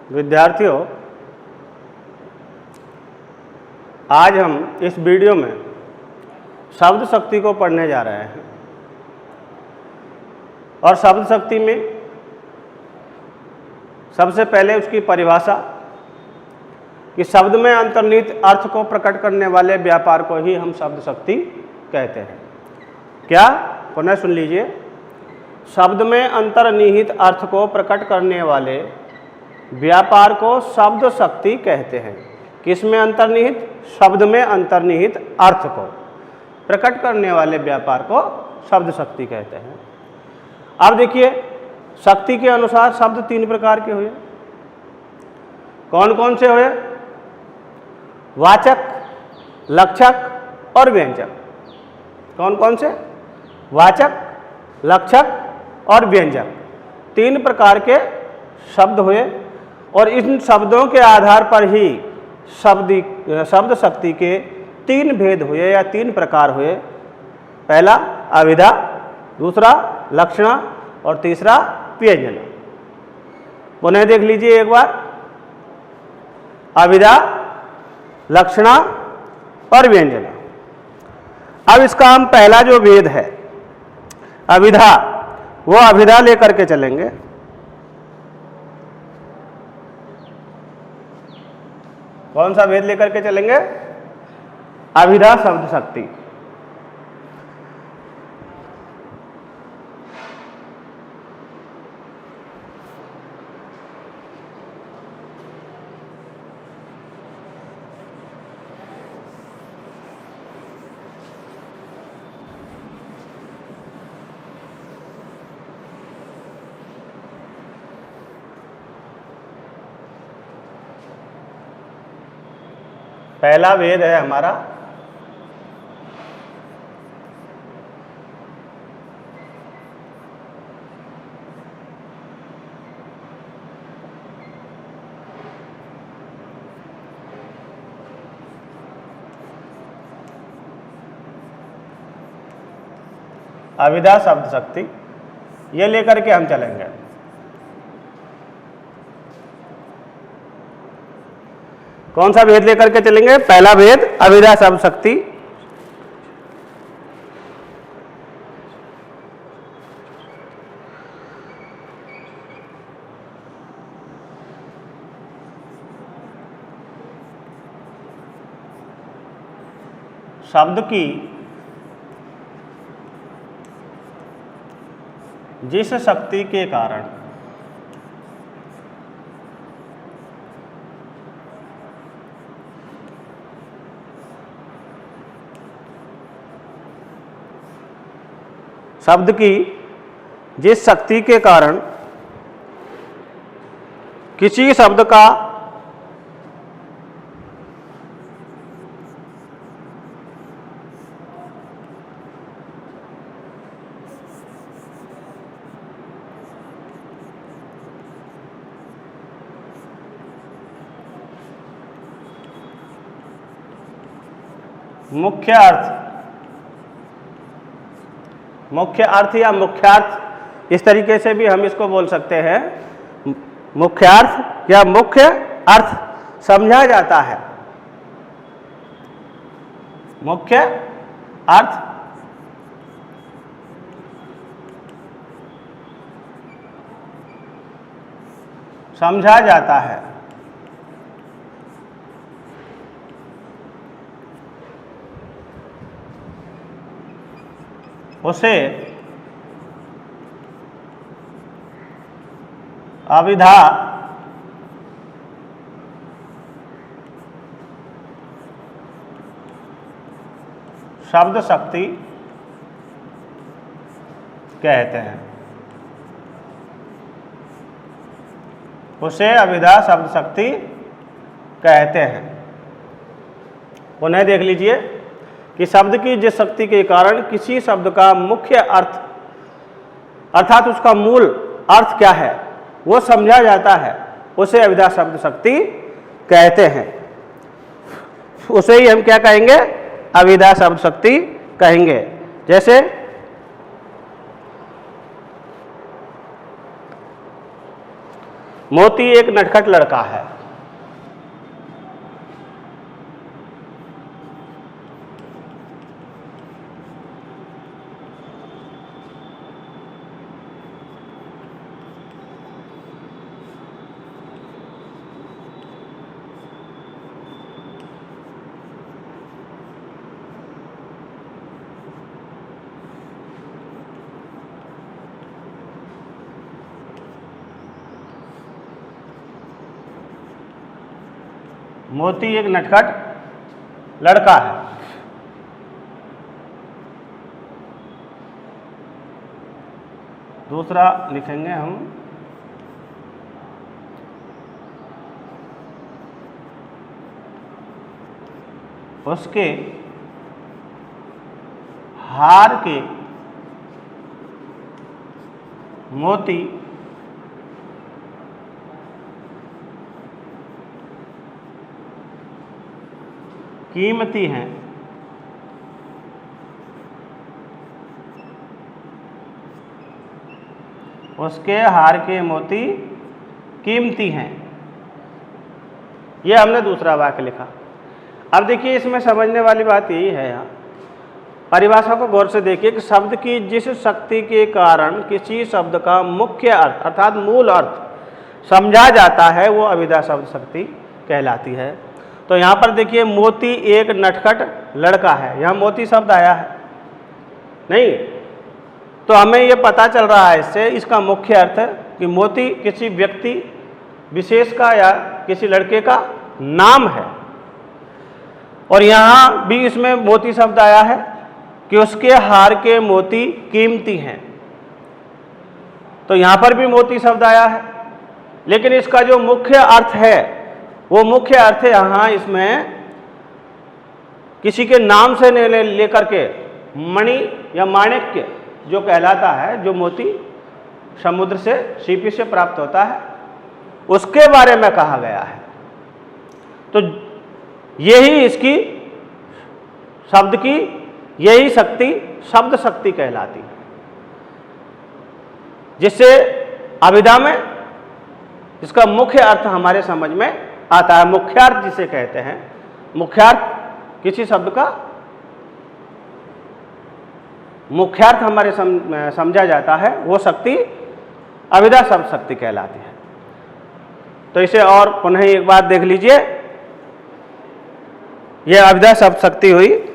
विद्यार्थियों, आज हम इस वीडियो में शब्द शक्ति को पढ़ने जा रहे हैं और शब्द शक्ति में सबसे पहले उसकी परिभाषा कि शब्द में अंतर्निहित अर्थ को प्रकट करने वाले व्यापार को ही हम शब्द शक्ति कहते हैं। क्या? पुनः सुन लीजिए। शब्द में अंतर्निहित अर्थ को प्रकट करने वाले व्यापार को शब्द शक्ति कहते हैं। किस में अंतर्निहित? शब्द में अंतर्निहित अर्थ को प्रकट करने वाले व्यापार को शब्द शक्ति कहते हैं। अब देखिए, शक्ति के अनुसार शब्द तीन प्रकार के हुए। कौन कौन से हुए? वाचक, लक्षक और व्यंजक। कौन कौन से? वाचक, लक्षक और व्यंजक। तीन प्रकार के शब्द हुए और इन शब्दों के आधार पर ही शब्द शक्ति के तीन भेद हुए या तीन प्रकार हुए। पहला अभिधा, दूसरा लक्षणा और तीसरा व्यंजना। पुनः देख लीजिए एक बार। अभिधा, लक्षणा और व्यंजना। अब इसका हम पहला जो भेद है अभिधा, वो अभिधा लेकर के चलेंगे। कौन सा भेद लेकर के चलेंगे? अभिधा शब्द शक्ति। पहला भेद है हमारा अभिधा शब्द शक्ति। ये लेकर के हम चलेंगे। कौन सा भेद लेकर के चलेंगे? पहला भेद अभिधा शब्द शक्ति। शब्द की जिस शक्ति के कारण शब्द की जिस शक्ति के कारण किसी शब्द का मुख्य अर्थ या मुख्यार्थ, इस तरीके से भी हम इसको बोल सकते हैं। मुख्यार्थ या मुख्य अर्थ समझा जाता है। मुख्य अर्थ समझा जाता है। उसे अभिधा शब्द शक्ति कहते हैं। उसे अभिधा शब्द शक्ति कहते हैं। पुनः देख लीजिए कि शब्द की जिस शक्ति के कारण किसी शब्द का मुख्य अर्थ अर्थात उसका मूल अर्थ क्या है वो समझा जाता है, उसे अभिधा शब्द शक्ति कहते हैं। उसे ही हम क्या कहेंगे? अभिधा शब्द शक्ति कहेंगे। जैसे मोती एक नटखट लड़का है। मोती एक नटखट लड़का है। दूसरा लिखेंगे हम, उसके हार के मोती कीमती हैं। उसके हार के मोती कीमती हैं। यह हमने दूसरा वाक्य लिखा। अब देखिए इसमें समझने वाली बात यही है, यहाँ परिभाषा को गौर से देखिए कि शब्द की जिस शक्ति के कारण किसी शब्द का मुख्य अर्थ अर्थात मूल अर्थ समझा जाता है वो अभिधा शब्द शक्ति कहलाती है। तो यहाँ पर देखिए मोती एक नटखट लड़का है, यहाँ मोती शब्द आया है नहीं, तो हमें ये पता चल रहा है इससे इसका मुख्य अर्थ है कि मोती किसी व्यक्ति विशेष का या किसी लड़के का नाम है। और यहाँ भी इसमें मोती शब्द आया है कि उसके हार के मोती कीमती हैं, तो यहाँ पर भी मोती शब्द आया है। लेकिन इसका जो मुख्य अर्थ है वो मुख्य अर्थ यहाँ इसमें किसी के नाम से लेकर के मणि या माणिक्य जो कहलाता है, जो मोती समुद्र से सीपी से प्राप्त होता है, उसके बारे में कहा गया है। तो यही इसकी शब्द की यही शक्ति शब्द शक्ति कहलाती है, जिससे अभिधा में इसका मुख्य अर्थ हमारे समझ में आता है। मुख्यार्थ जिसे कहते हैं, मुख्यार्थ किसी शब्द का मुख्यार्थ हमारे समझा जाता है, वो शक्ति अभिधा शब्द शक्ति कहलाती है। तो इसे और पुनः एक बार देख लीजिए, यह अभिधा शब्द शक्ति हुई।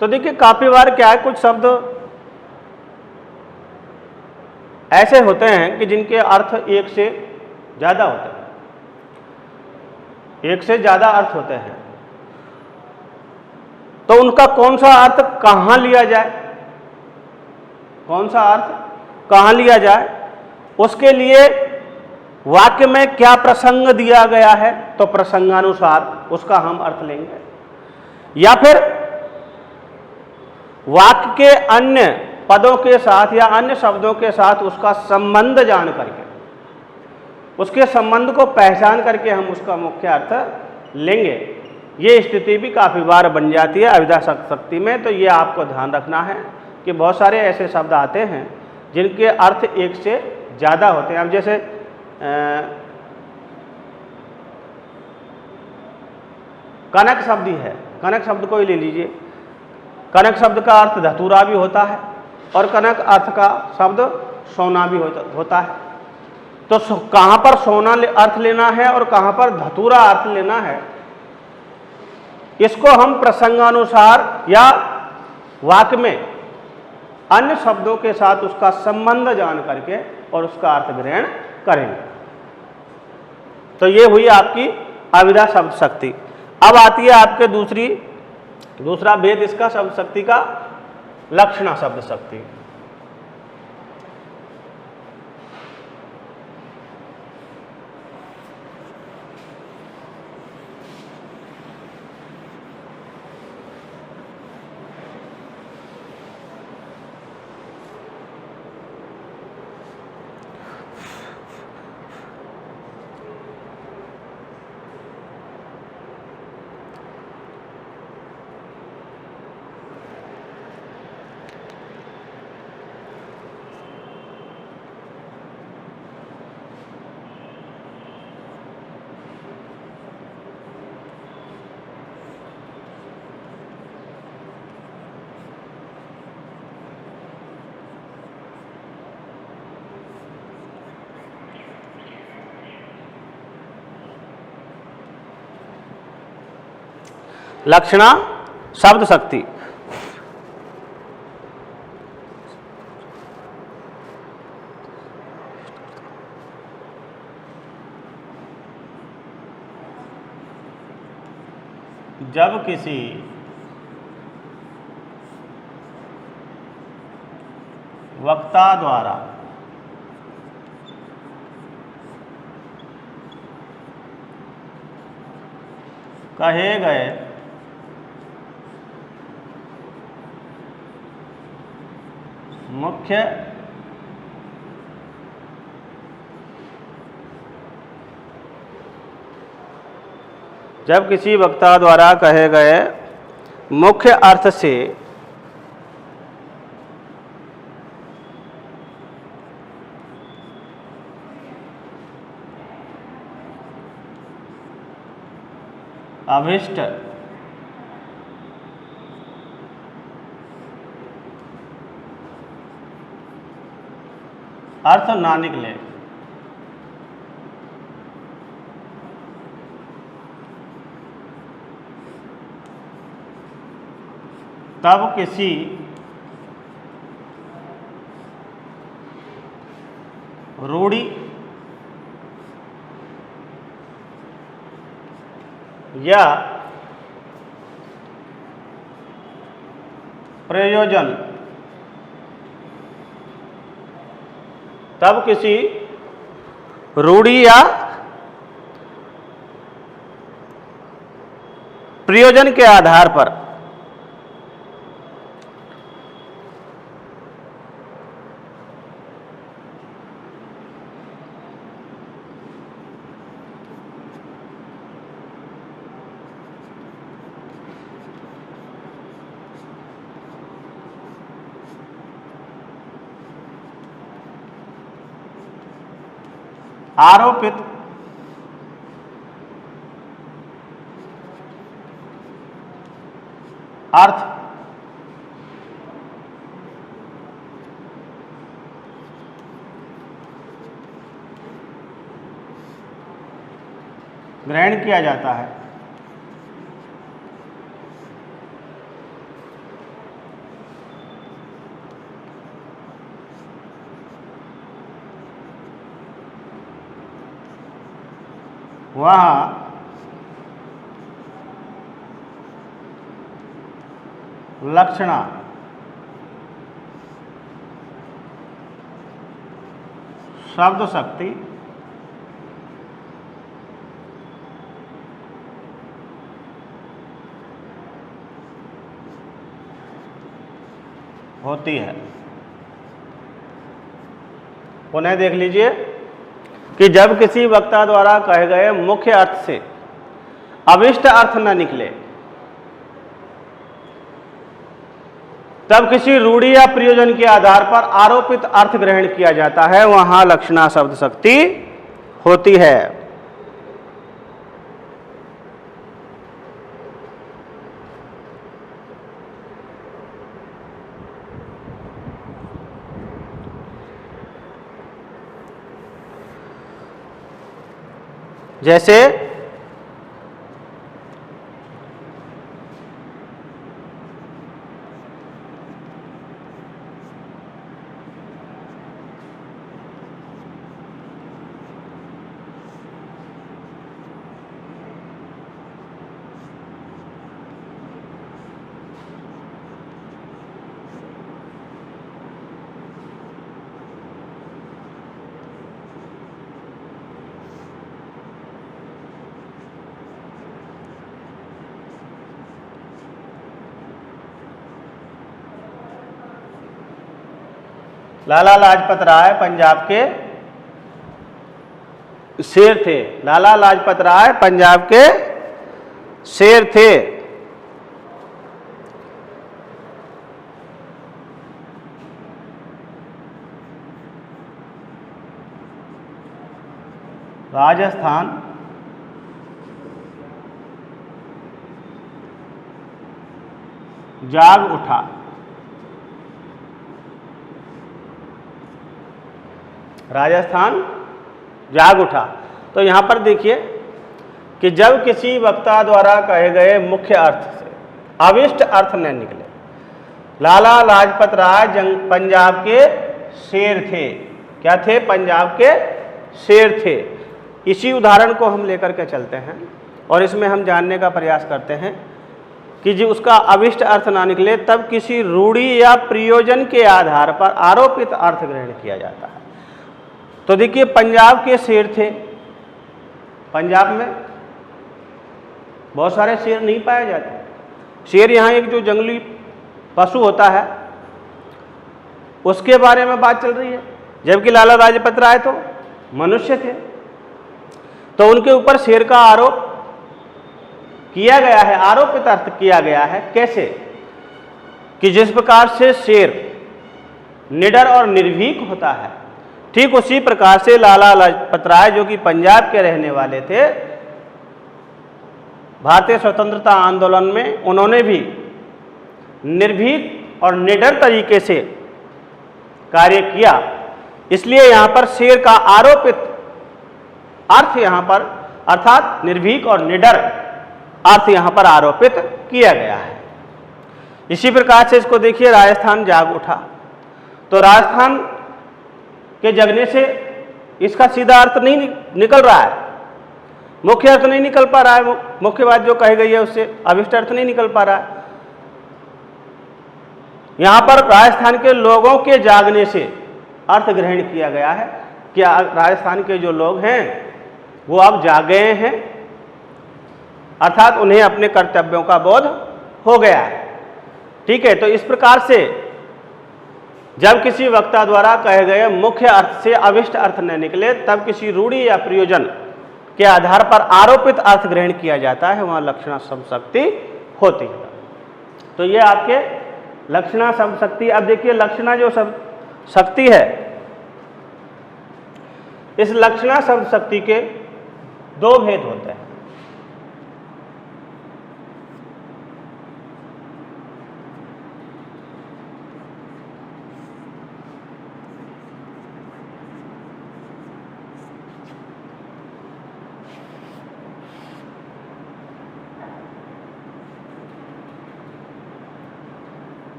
तो देखिए काफी बार क्या है, कुछ शब्द ऐसे होते हैं कि जिनके अर्थ एक से ज्यादा होते हैं, एक से ज्यादा अर्थ होते हैं। तो उनका कौन सा अर्थ कहां लिया जाए, कौन सा अर्थ कहां लिया जाए, उसके लिए वाक्य में क्या प्रसंग दिया गया है, तो प्रसंगानुसार उसका हम अर्थ लेंगे। या फिर वाक्य के अन्य पदों के साथ या अन्य शब्दों के साथ उसका संबंध जान करके, उसके संबंध को पहचान करके हम उसका मुख्य अर्थ लेंगे। ये स्थिति भी काफी बार बन जाती है अभिधा शक्ति में। तो ये आपको ध्यान रखना है कि बहुत सारे ऐसे शब्द आते हैं जिनके अर्थ एक से ज़्यादा होते हैं। अब जैसे कनक शब्द ही है, कनक शब्द को ही ले लीजिए। कनक शब्द का अर्थ धतूरा भी होता है और कनक अर्थ का शब्द सोना भी होता है। तो कहाँ पर सोना अर्थ लेना है और कहाँ पर धतूरा अर्थ लेना है, इसको हम प्रसंगानुसार या वाक्य में अन्य शब्दों के साथ उसका संबंध जान करके और उसका अर्थ ग्रहण करेंगे। तो ये हुई आपकी अभिधा शब्द शक्ति। अब आती है आपके दूसरा भेद इसका शब्द शक्ति का, लक्षणा शब्द शक्ति। लक्षणा शब्द शक्ति। जब किसी वक्ता द्वारा कहे गए मुख्य जब किसी वक्ता द्वारा कहे गए मुख्य अर्थ से अभिष्ट अर्थ ना निकले तब किसी रूढ़ि या प्रयोजन तब किसी रूढ़ि या प्रयोजन के आधार पर आरोपित अर्थ ग्रहण किया जाता है। वहाँ लक्षणा शब्द शक्ति होती है। पुनः देख लीजिए कि जब किसी वक्ता द्वारा कहे गए मुख्य अर्थ से अभिष्ट अर्थ न निकले तब किसी रूढ़ि या प्रयोजन के आधार पर आरोपित अर्थ ग्रहण किया जाता है, वहां लक्षणा शब्द शक्ति होती है। जैसे लाला लाजपत राय पंजाब के शेर थे। लाला लाजपत राय पंजाब के शेर थे। राजस्थान जाग उठा। राजस्थान जाग उठा। तो यहां पर देखिए कि जब किसी वक्ता द्वारा कहे गए मुख्य अर्थ से अविष्ट अर्थ न निकले। लाला लाजपत राय पंजाब के शेर थे। क्या थे? पंजाब के शेर थे। इसी उदाहरण को हम लेकर के चलते हैं और इसमें हम जानने का प्रयास करते हैं कि जो उसका अविष्ट अर्थ ना निकले तब किसी रूढ़ि या प्रयोजन के आधार पर आरोपित अर्थ ग्रहण किया जाता है। तो देखिए, पंजाब के शेर थे। पंजाब में बहुत सारे शेर नहीं पाए जाते। शेर यहाँ एक जो जंगली पशु होता है उसके बारे में बात चल रही है, जबकि लाला लाजपत राय तो मनुष्य थे। तो उनके ऊपर शेर का आरोप किया गया है, आरोपित अर्थ किया गया है। कैसे? कि जिस प्रकार से शेर निडर और निर्भीक होता है, ठीक उसी प्रकार से लाला लाजपत राय जो कि पंजाब के रहने वाले थे, भारतीय स्वतंत्रता आंदोलन में उन्होंने भी निर्भीक और निडर तरीके से कार्य किया। इसलिए यहां पर शेर का आरोपित अर्थ यहां पर अर्थात निर्भीक और निडर अर्थ यहां पर आरोपित किया गया है। इसी प्रकार से इसको देखिए, राजस्थान जाग उठा। तो राजस्थान के जगने से इसका सीधा अर्थ नहीं निकल रहा है, मुख्य अर्थ नहीं निकल पा रहा है। मुख्य बात जो कही गई है उससे अविष्ट अर्थ नहीं निकल पा रहा है। यहां पर राजस्थान के लोगों के जागने से अर्थ ग्रहण किया गया है कि राजस्थान के जो लोग हैं वो अब जाग गए हैं, अर्थात उन्हें अपने कर्तव्यों का बोध हो गया है। ठीक है, तो इस प्रकार से जब किसी वक्ता द्वारा कहे गए मुख्य अर्थ से अविष्ट अर्थ न निकले तब किसी रूढ़ि या प्रयोजन के आधार पर आरोपित अर्थ ग्रहण किया जाता है, वहां लक्षणा शब्द शक्ति होती है। तो ये आपके लक्षणा शब्द शक्ति। अब देखिए, लक्षणा जो शब्द शक्ति है, इस लक्षणा शब्द शक्ति के दो भेद होते हैं।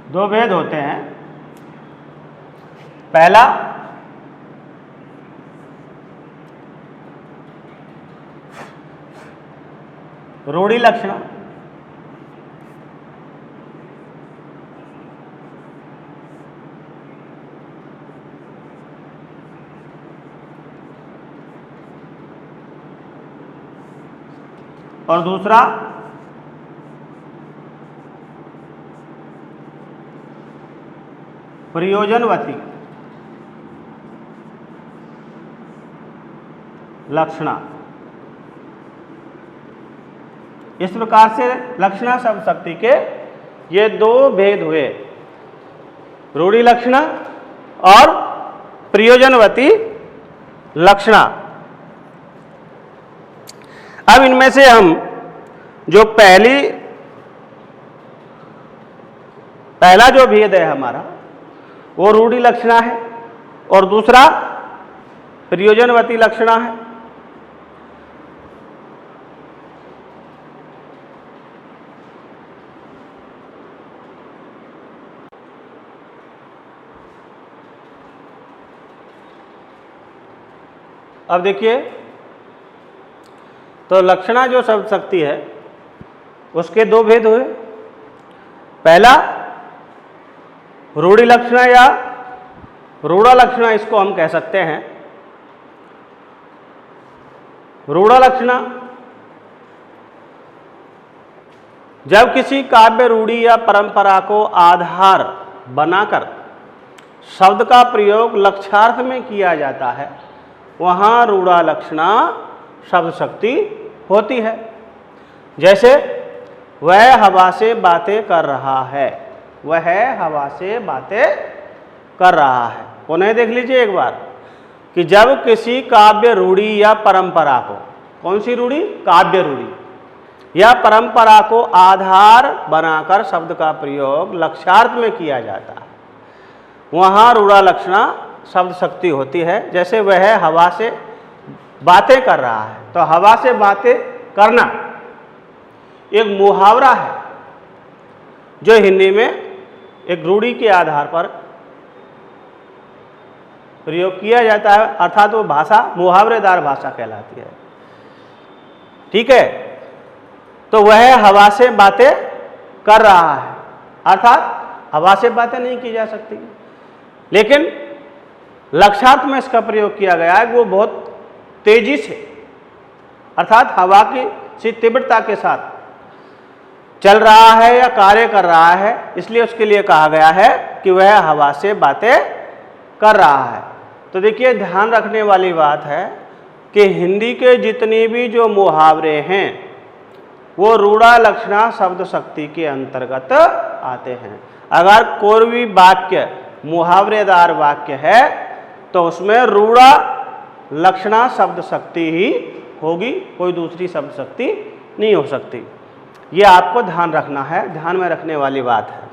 दो भेद होते हैं। पहला, रूढ़ि लक्षण। और दूसरा प्रयोजनवती लक्षणा। इस प्रकार से लक्षणा शब्द शक्ति के ये दो भेद हुए, रूढ़ि लक्षणा और प्रयोजनवती लक्षणा। अब इनमें से हम जो पहला जो भेद है हमारा वो रूढ़ि लक्षणा है और दूसरा प्रयोजनवती लक्षणा है। अब देखिए, तो लक्षणा जो शब्द शक्ति है उसके दो भेद हुए। पहला रूढ़ि लक्षणा या रूढ़ा लक्षणा, इसको हम कह सकते हैं। रूढ़ा लक्षणा जब किसी काव्य रूढ़ि या परंपरा को आधार बनाकर शब्द का प्रयोग लक्ष्यार्थ में किया जाता है, वहां रूढ़ा लक्षणा शब्द शक्ति होती है। जैसे वह हवा से बातें कर रहा है, वह हवा से बातें कर रहा है। पुनः देख लीजिए एक बार कि जब किसी काव्य रूढ़ी या परंपरा को, कौन सी रूढ़ी? काव्य रूढ़ी या परंपरा को आधार बनाकर शब्द का प्रयोग लक्ष्यार्थ में किया जाता है, वहाँ रूढ़ा लक्षणा शब्द शक्ति होती है। जैसे वह हवा से बातें कर रहा है, तो हवा से बातें करना एक मुहावरा है जो हिंदी में एक रूढ़ी के आधार पर प्रयोग किया जाता है, अर्थात वो भाषा मुहावरेदार भाषा कहलाती है। ठीक है, तो वह हवा से बातें कर रहा है, अर्थात हवा से बातें नहीं की जा सकती, लेकिन लक्ष्यार्थ में इसका प्रयोग किया गया है। वो बहुत तेजी से, अर्थात हवा की सी तीव्रता के साथ चल रहा है या कार्य कर रहा है, इसलिए उसके लिए कहा गया है कि वह हवा से बातें कर रहा है। तो देखिए, ध्यान रखने वाली बात है कि हिंदी के जितने भी जो मुहावरे हैं वो रूढ़ा लक्षणा शब्द शक्ति के अंतर्गत आते हैं। अगर कोई भी वाक्य मुहावरेदार वाक्य है तो उसमें रूढ़ा लक्षणा शब्द शक्ति ही होगी, कोई दूसरी शब्द शक्ति नहीं हो सकती। ये आपको ध्यान रखना है, ध्यान में रखने वाली बात है।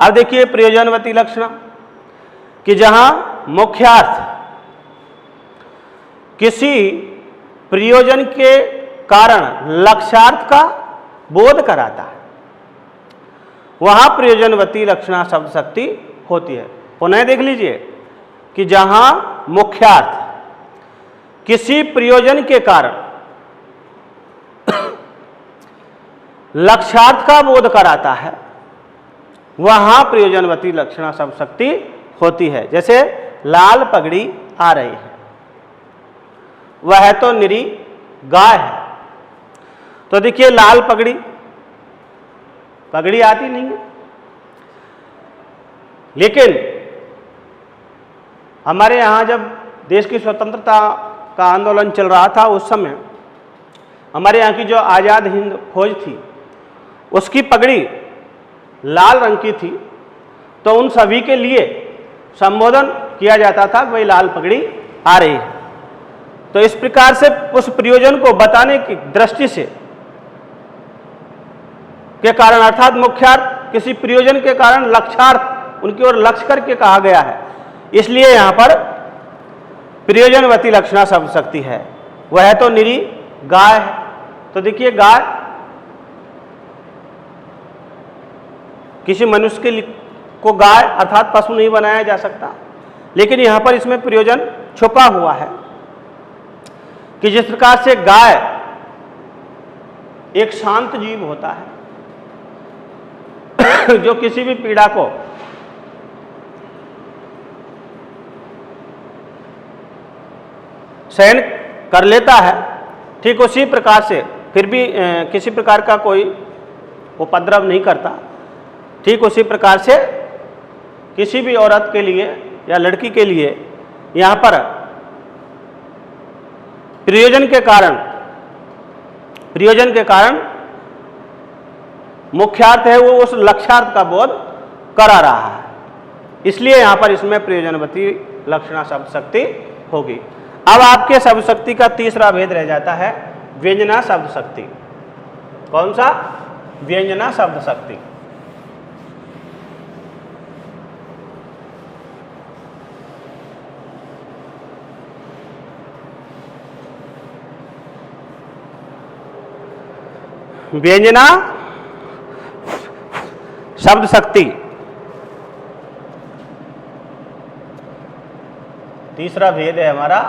अब देखिए प्रयोजनवती लक्षणा, कि जहां मुख्यार्थ किसी प्रयोजन के कारण लक्ष्यार्थ का बोध कराता है, वहां प्रयोजनवती लक्षणा शब्द शक्ति होती है। पुनः देख लीजिए कि जहां मुख्यार्थ किसी प्रयोजन के कारण लक्ष्यार्थ का बोध कराता है, वहां प्रयोजनवती लक्षणा शब्द शक्ति होती है। जैसे लाल पगड़ी आ रही है, वह तो निरी गाय है। तो देखिए, लाल पगड़ी, पगड़ी आती नहीं है, लेकिन हमारे यहाँ जब देश की स्वतंत्रता का आंदोलन चल रहा था, उस समय हमारे यहाँ की जो आज़ाद हिंद फौज थी उसकी पगड़ी लाल रंग की थी, तो उन सभी के लिए संबोधन किया जाता था, वही लाल पगड़ी आ रही है। तो इस प्रकार से उस प्रयोजन को बताने की दृष्टि से के कारण, अर्थात मुख्यार्थ किसी प्रयोजन के कारण लक्ष्यार्थ उनकी ओर लक्ष्य करके कहा गया है, इसलिए यहां पर प्रयोजनवती लक्षणा शब्द शक्ति है। वह तो निरी गाय है। तो देखिए, गाय किसी मनुष्य के को गाय अर्थात पशु नहीं बनाया जा सकता, लेकिन यहां पर इसमें प्रयोजन छुपा हुआ है कि जिस प्रकार से गाय एक शांत जीव होता है जो किसी भी पीड़ा को सहन कर लेता है, ठीक उसी प्रकार से फिर भी किसी प्रकार का कोई उपद्रव नहीं करता, ठीक उसी प्रकार से किसी भी औरत के लिए या लड़की के लिए यहाँ पर प्रयोजन के कारण मुख्यार्थ है वो उस लक्ष्यार्थ का बोध करा रहा है, इसलिए यहाँ पर इसमें प्रयोजनवती लक्षणा शब्द शक्ति होगी। अब आपके शब्द शक्ति का तीसरा भेद रह जाता है व्यंजना शब्द शक्ति। कौन सा? व्यंजना शब्द शक्ति। व्यंजना शब्द शक्ति तीसरा भेद है हमारा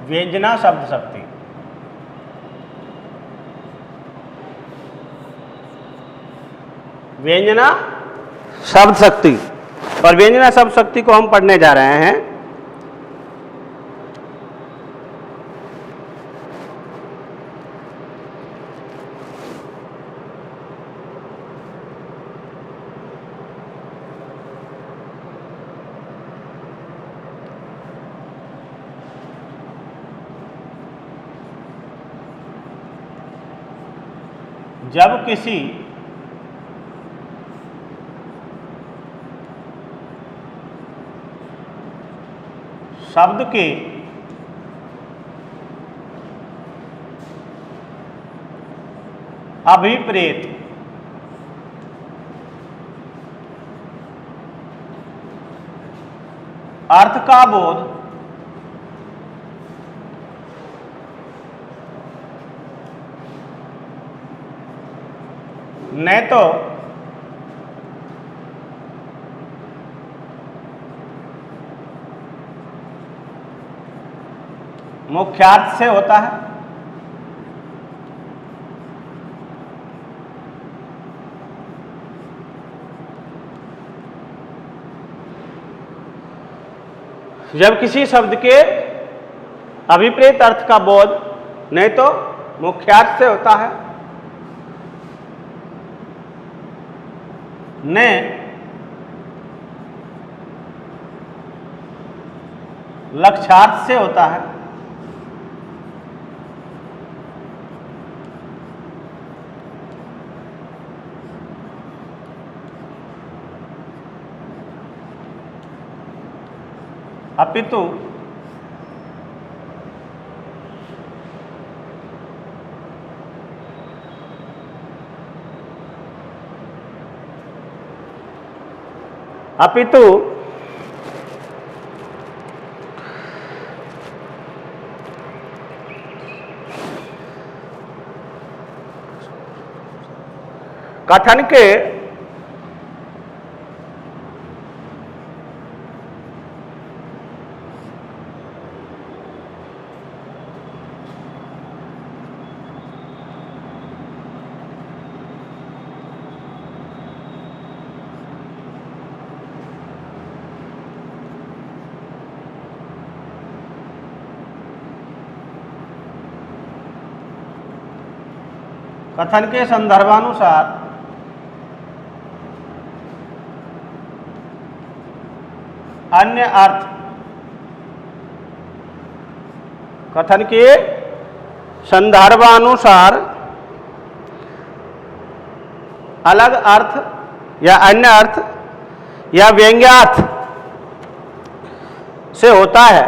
व्यंजना शब्द शक्ति। व्यंजना शब्द शक्ति, और व्यंजना शब्द शक्ति को हम पढ़ने जा रहे हैं। जब किसी शब्द के अभिप्रेत अर्थ का बोध न तो मुख्यार्थ से होता है जब किसी शब्द के अभिप्रेत अर्थ का बोध नहीं तो मुख्यार्थ से होता है न लक्ष्यार्थ से होता है अपितु कथन के संदर्भानुसार अन्य अर्थ कथन के संदर्भानुसार अलग अर्थ या अन्य अर्थ या व्यंग्यार्थ से होता है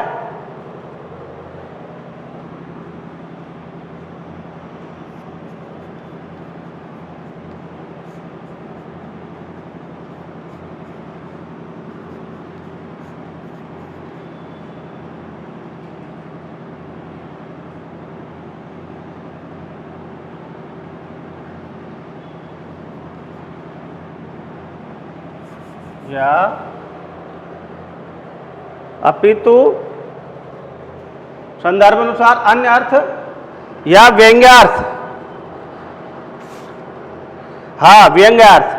या अपितु संदर्भ अनुसार अन्य अर्थ या व्यंग्यार्थ हाँ व्यंग्यार्थ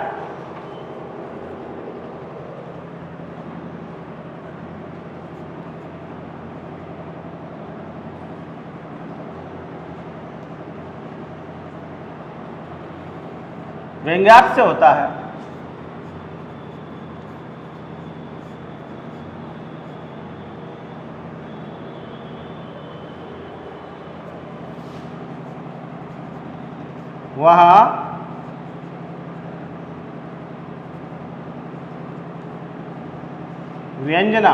व्यंग्यार्थ से होता है वहाँ व्यंजना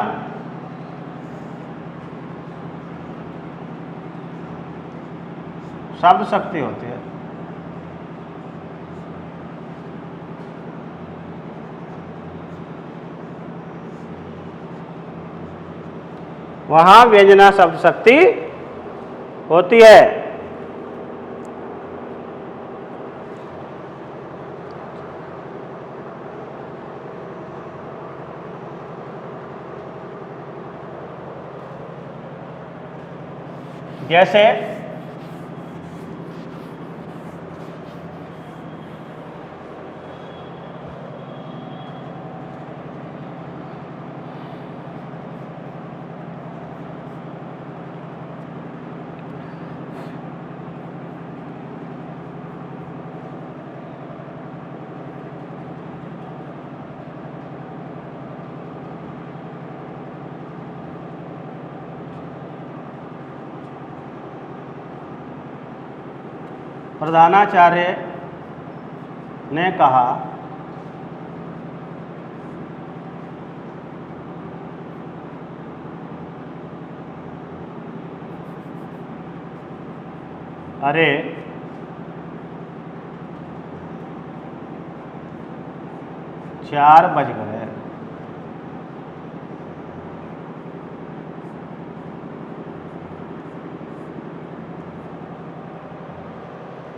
शब्द शक्ति होती है वहाँ व्यंजना शब्द शक्ति होती है जैसे प्रधानाचार्य ने कहा अरे 4 बज गए।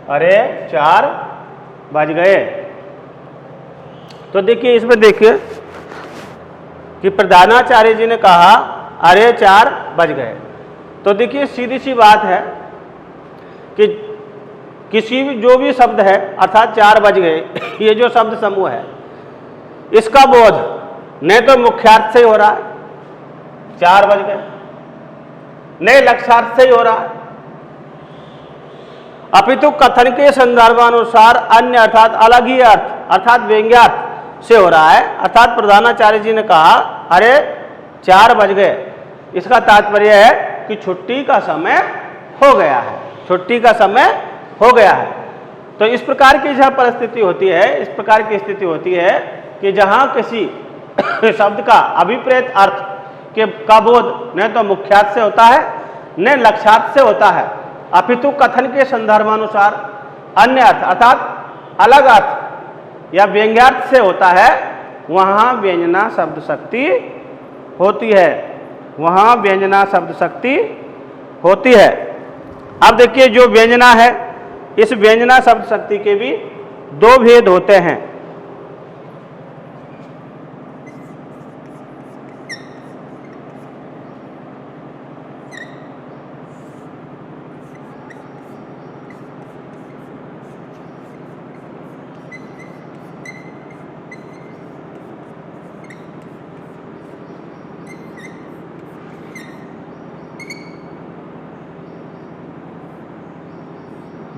अरे 4 बज गए। तो देखिए इसमें देखिए कि प्रधानाचार्य जी ने कहा अरे 4 बज गए। तो देखिए सीधी सी बात है कि किसी भी जो भी शब्द है अर्थात 4 बज गए ये जो शब्द समूह है इसका बोध न तो मुख्यार्थ से ही हो रहा है 4 बज गए, न लक्ष्यार्थ से ही हो रहा है, अपितु कथन के संदर्भानुसार अन्य अर्थात अलग ही अर्थ अर्थात व्यंग्यार्थ से हो रहा है। अर्थात प्रधानाचार्य जी ने कहा अरे 4 बज गए, इसका तात्पर्य है कि छुट्टी का समय हो गया है, छुट्टी का समय हो गया है। तो इस प्रकार की जहाँ परिस्थिति होती है, इस प्रकार की स्थिति होती है कि जहाँ किसी शब्द का अभिप्रेत अर्थ के का बोध न तो मुख्यार्थ से होता है न लक्ष्यार्थ से होता है, अपितु कथन के संदर्भानुसार अन्य अर्थ अर्थात अलग अर्थ या व्यंग्यार्थ से होता है, वहाँ व्यंजना शब्द शक्ति होती है, वहाँ व्यंजना शब्द शक्ति होती है। अब देखिए जो व्यंजना है इस व्यंजना शब्द शक्ति के भी 2 भेद होते हैं।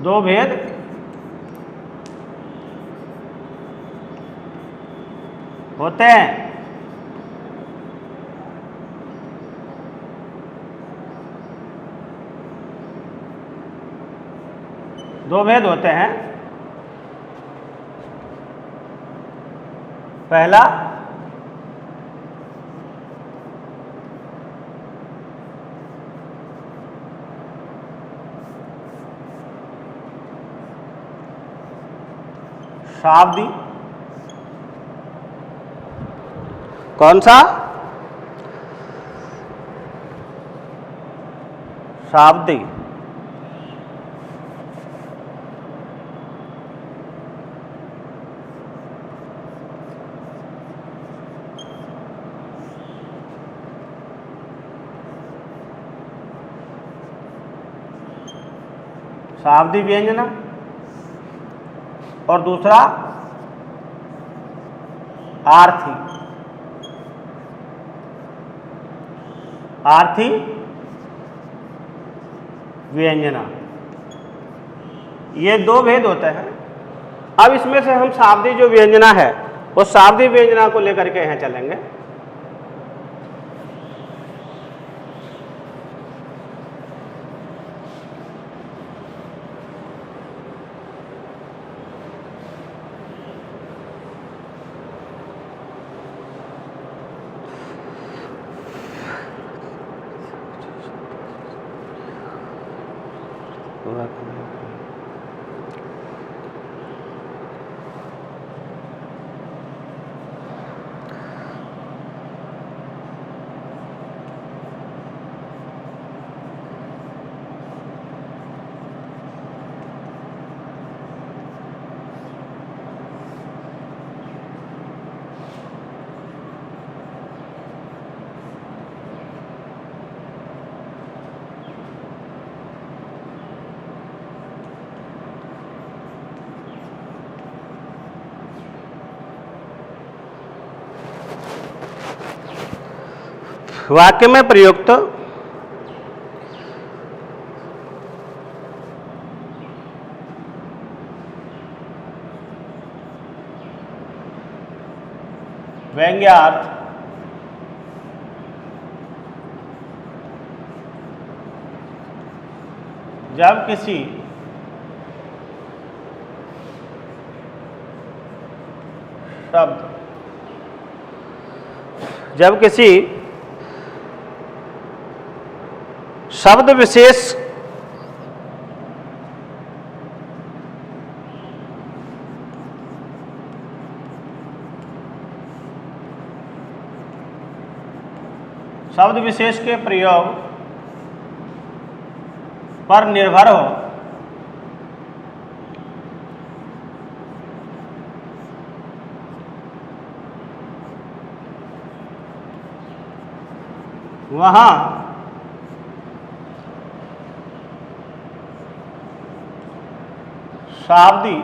दो भेद होते हैं। दो भेद होते हैं। पहला शाब्दी, कौन सा? शाब्दी। शाब्दी व्यंजना और दूसरा आर्थी। आर्थी व्यंजना, ये 2 भेद होते हैं। अब इसमें से हम शाब्दी जो व्यंजना है वो शाब्दी व्यंजना को लेकर के यहाँ चलेंगे। वाक्य में प्रयुक्त व्यंग्यार्थ जब किसी शब्द जब किसी शब्द विशेष के प्रयोग पर निर्भर हो वहाँ शाब्दी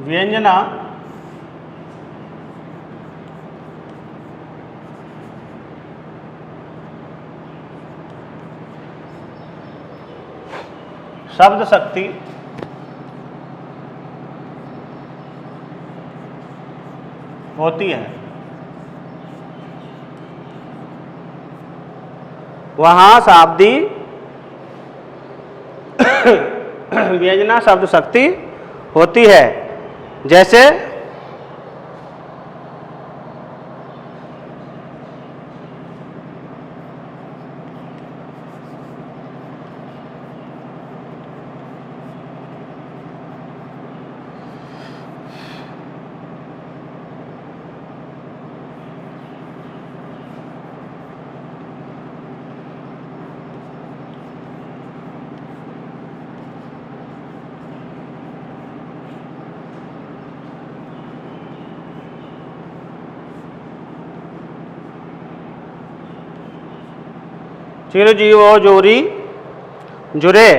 व्यंजना शब्द शक्ति होती है, वहाँ शाब्दी व्यंजना शब्द शक्ति होती है। जैसे चिरजीवो जोरी जुरे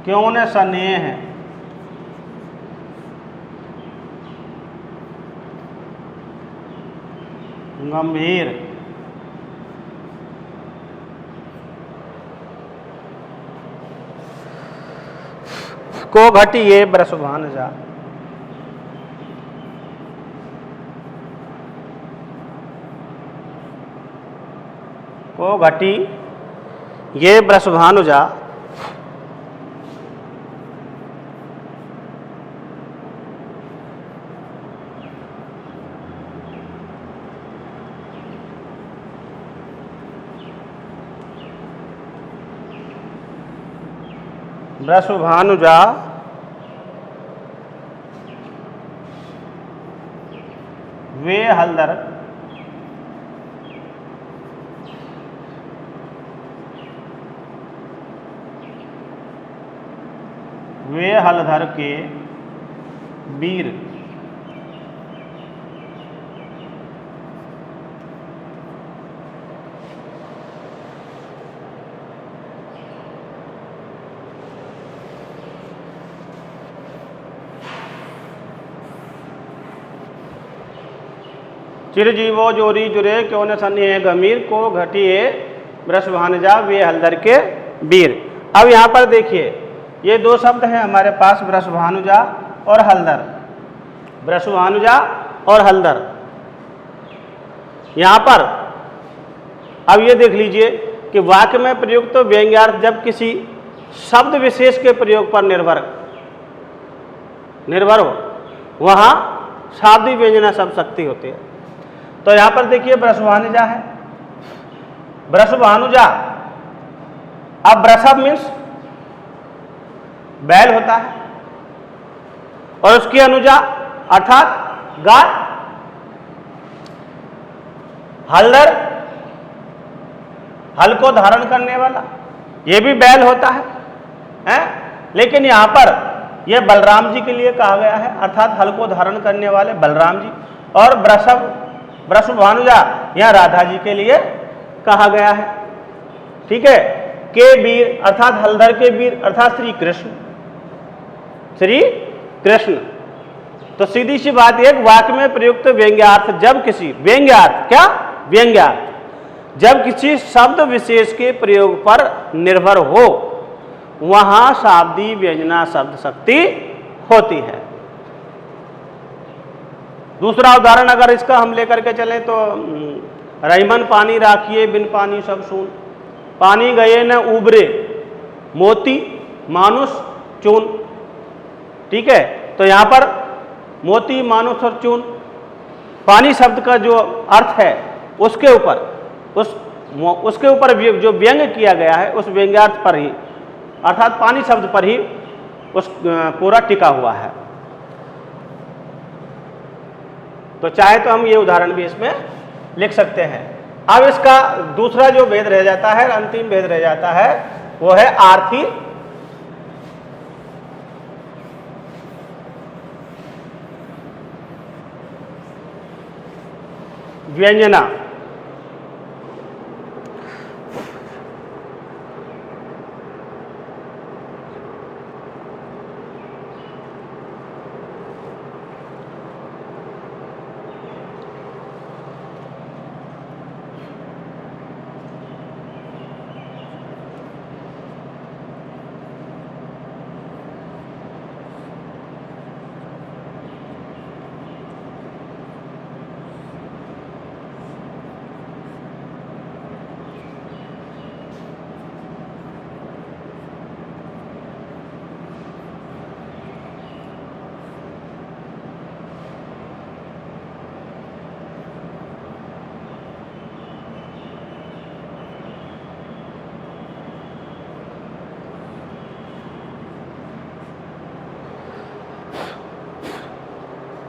क्यों ने स्नेह है, गंभीर को घटिए ब्रसभान जा, को घटी ये ब्रसभानु जा, ब्रसभानुजा वे हलदर वे हलधर के वीर, चिरजीवो जोरी जुरे क्यों न सन्नी गमीर को घटिए ब्रसभानुजा वे हलदर के वीर। अब यहाँ पर देखिए ये दो शब्द हैं हमारे पास, ब्रसभानुजा और हलदर, ब्रसभानुजा और हलदर। यहाँ पर अब ये देख लीजिए कि वाक्य में प्रयुक्त तो व्यंग्यार्थ जब किसी शब्द विशेष के प्रयोग पर निर्भर हो वहाँ शाब्दिक व्यंजना शब्द शक्ति होती है। तो यहाँ पर देखिए ब्रसभानुजा है, ब्रसभानुजा, अब ब्रसभ मीन्स बैल होता है और उसकी अनुजा अर्थात गाय, हलदर हल को धारण करने वाला, ये भी बैल होता है? लेकिन यहाँ पर यह बलराम जी के लिए कहा गया है, अर्थात हल को धारण करने वाले बलराम जी, और ब्रसभानुजा यहाँ राधा जी के लिए कहा गया है। ठीक है, के वीर अर्थात हलधर के वीर अर्थात श्री कृष्ण, श्री कृष्ण। तो सीधी सी बात, एक वाक्य में प्रयुक्त व्यंग्यार्थ जब किसी व्यंग्यार्थ, क्या व्यंग्यार्थ, जब किसी शब्द विशेष के प्रयोग पर निर्भर हो वहां शाब्दी व्यंजना शब्द शक्ति होती है। दूसरा उदाहरण अगर इसका हम लेकर के चलें तो रहीमन पानी राखिए बिन पानी सब सून, पानी गए न उबरे मोती मानुष चून। ठीक है, तो यहाँ पर मोती मानुष और चून, पानी शब्द का जो अर्थ है उसके ऊपर उसके ऊपर जो व्यंग्य किया गया है उस व्यंग्यार्थ पर ही, अर्थात पानी शब्द पर ही उस पूरा टिका हुआ है। तो चाहे तो हम ये उदाहरण भी इसमें लिख सकते हैं। अब इसका दूसरा जो भेद रह जाता है, अंतिम भेद रह जाता है, वो है आर्थी व्यंजना।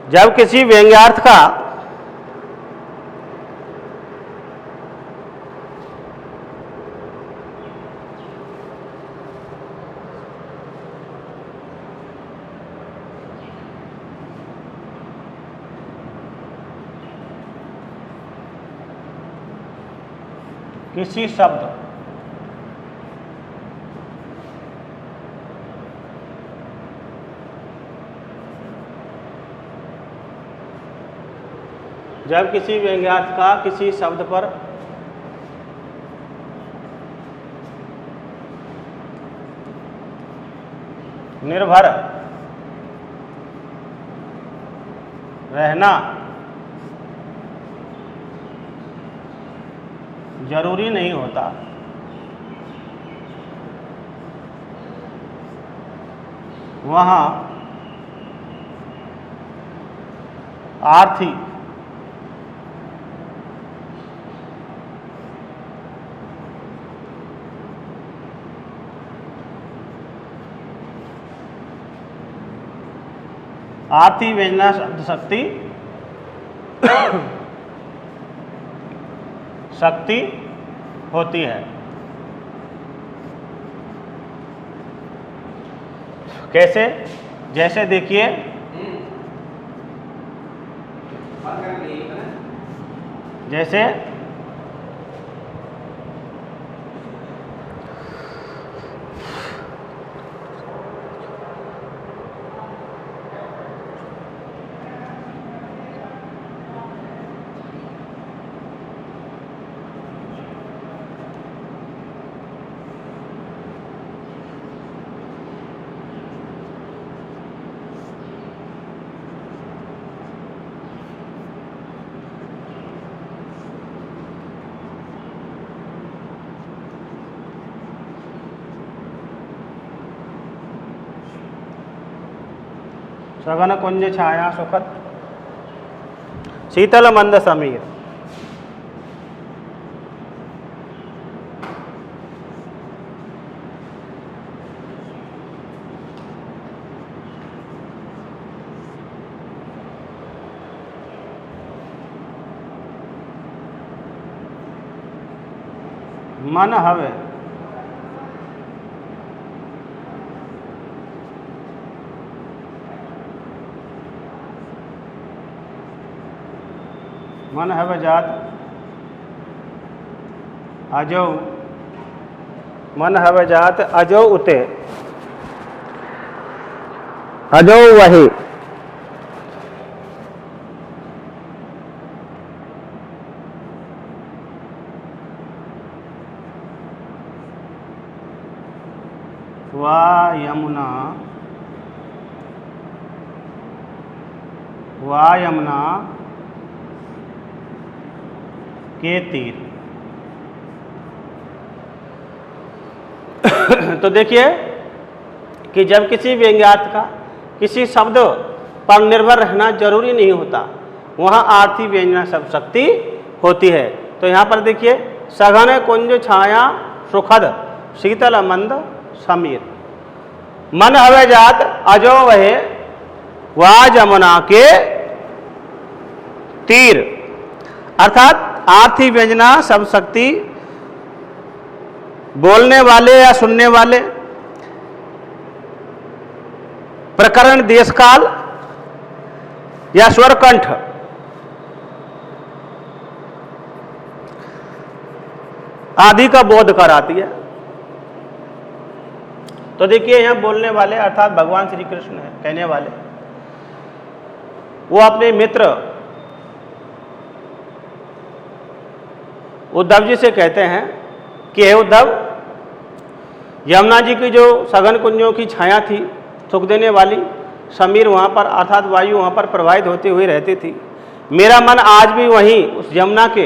जब किसी व्यंग्यार्थ का किसी शब्द जब किसी व्यंग्यार्थ का किसी शब्द पर निर्भर रहना जरूरी नहीं होता, वहाँ आर्थी आर्थी व्यंजना शब्द शक्ति होती है। कैसे? जैसे देखिए, जैसे सघन कुंज छाया सुखद शीतल मंद समीर। मन हवे मन हवे जात अजो, मन हवे जात अजो उते, अजो वही। वा यमुना वायमना के तीर। तो देखिए कि जब किसी व्यंग्यार्थ का किसी शब्द पर निर्भर रहना जरूरी नहीं होता, वहाँ आर्थी व्यंजना शब्द शक्ति होती है। तो यहाँ पर देखिए सघन कुंज छाया सुखद शीतल मंद समीर, मन हवे जात अजो वहे वा जमुना के तीर। अर्थात आर्थी व्यंजना शब्द शक्ति बोलने वाले या सुनने वाले, प्रकरण देशकाल या स्वरकंठ आदि का बोध कराती है। तो देखिए यहाँ बोलने वाले अर्थात भगवान श्री कृष्ण है, कहने वाले वो अपने मित्र उद्धव जी से कहते हैं कि हे उद्धव, यमुना जी की जो सघन कुंजों की छाया थी, सुख देने वाली, समीर वहाँ पर अर्थात वायु वहाँ पर प्रवाहित होती हुई रहती थी, मेरा मन आज भी वहीं उस यमुना के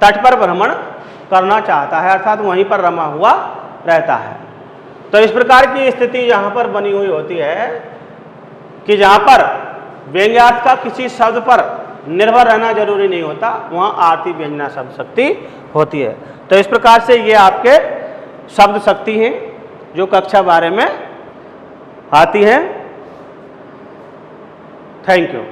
तट पर भ्रमण करना चाहता है, अर्थात वहीं पर रमा हुआ रहता है। तो इस प्रकार की स्थिति यहाँ पर बनी हुई होती है कि जहाँ पर व्यंग्यार्थ का किसी शब्द पर निर्भर रहना जरूरी नहीं होता, वहाँ आर्थी व्यंजना शब्द शक्ति होती है। तो इस प्रकार से ये आपके शब्द शक्ति हैं जो कक्षा 12 में आती हैं। Thank you.